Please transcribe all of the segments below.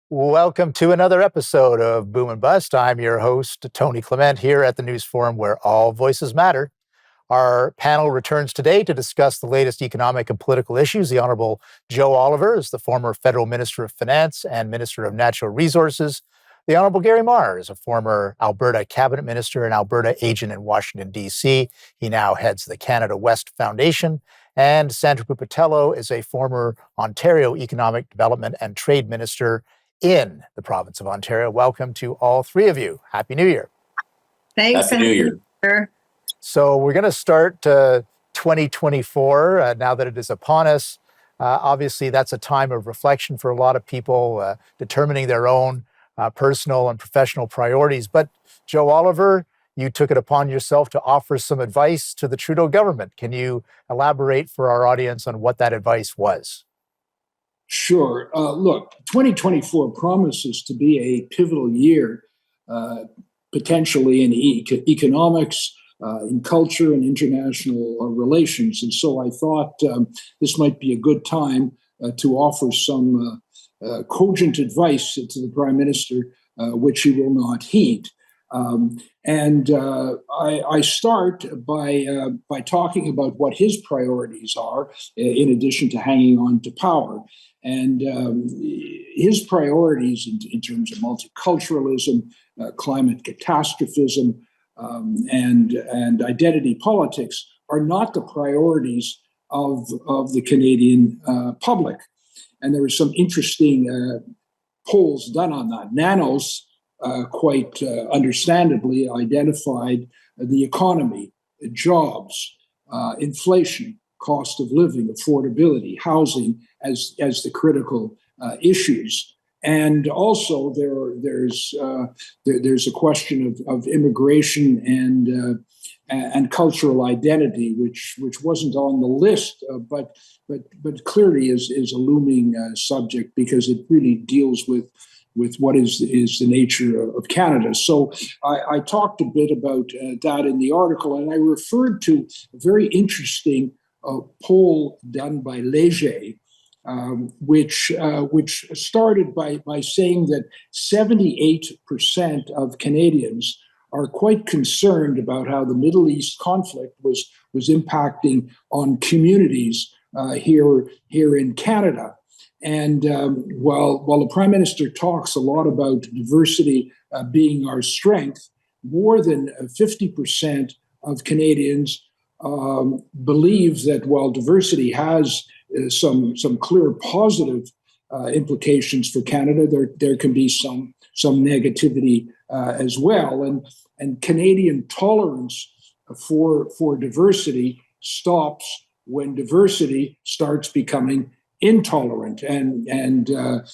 Welcome to another episode of Boom and Bust. I'm your host, Tony Clement, here at the News Forum where all voices matter. Our panel returns today to discuss the latest economic and political issues. The Honorable Joe Oliver is the former federal Minister of Finance and Minister of Natural Resources. The Honorable Gary Marr is a former Alberta cabinet minister and Alberta agent in Washington, D.C. He now heads the Canada West Foundation. And Sandra Pupatello is a former Ontario Economic Development and Trade Minister in the province of Ontario. Welcome to all three of you. Happy New Year. Thanks. Happy New Year. So we're going to start 2024 now that it is upon us. Obviously, that's a time of reflection for a lot of people, determining their own personal and professional priorities. But Joe Oliver, you took it upon yourself to offer some advice to the Trudeau government. Can you elaborate for our audience on what that advice was? Sure. Look, 2024 promises to be a pivotal year, potentially in economics, in culture, and international relations. And so I thought this might be a good time to offer some cogent advice to the Prime Minister, which he will not heed. I start by talking about what his priorities are, in addition to hanging on to power. And his priorities in terms of multiculturalism, climate catastrophism, and identity politics are not the priorities of the Canadian public. And there were some interesting polls done on that. Nanos quite understandably identified the economy, jobs, inflation, cost of living, affordability, housing as the critical issues. And also there's a question of immigration and cultural identity, which wasn't on the list, but clearly is a looming subject because it really deals with what is the nature of Canada. So I talked a bit about that in the article, and I referred to a very interesting poll done by Leger, which started by saying that 78% of Canadians are quite concerned about how the Middle East conflict was impacting on communities here in Canada. And while the Prime Minister talks a lot about diversity being our strength, more than 50% of Canadians believe that while diversity has some clear positive implications for Canada, there can be some negativity as well. And Canadian tolerance for diversity stops when diversity starts becoming intolerant. And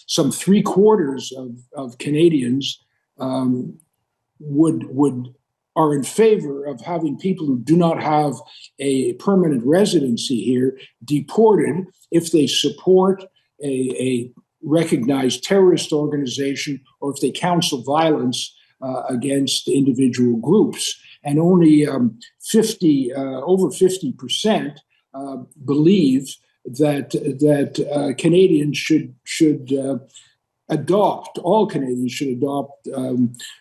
some 3/4 of Canadians are in favor of having people who do not have a permanent residency here deported if they support a recognized terrorist organization or if they counsel violence against individual groups. And only over 50% believe that Canadians should adopt, all Canadians should adopt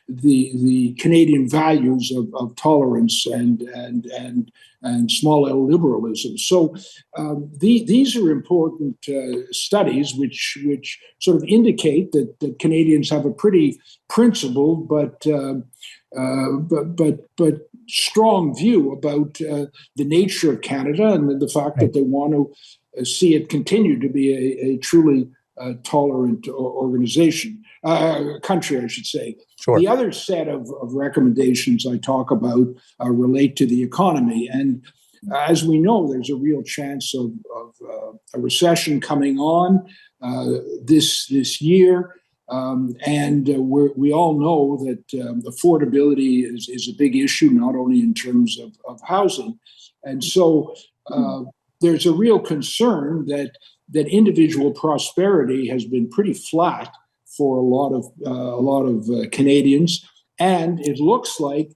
the Canadian values of tolerance and small L liberalism. So these are important studies which sort of indicate that Canadians have a pretty principled but strong view about the nature of Canada and the fact that they want to see it continue to be a truly tolerant country, I should say. Sure. The other set of recommendations I talk about relate to the economy. And as we know, there's a real chance of a recession coming on this year. We all know that affordability is a big issue, not only in terms of housing. And so there's a real concern that individual prosperity has been pretty flat for a lot of Canadians, and it looks like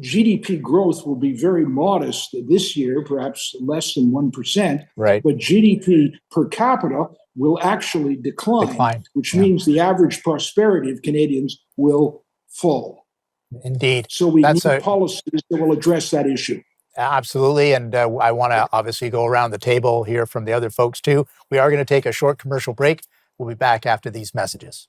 GDP growth will be very modest this year, perhaps less than 1%. Right. But GDP per capita will actually decline. Which Yeah. means the average prosperity of Canadians will fall. Indeed. So we need policies that will address that issue. Absolutely. And I want to obviously go around the table, hear from the other folks too. We are going to take a short commercial break. We'll be back after these messages.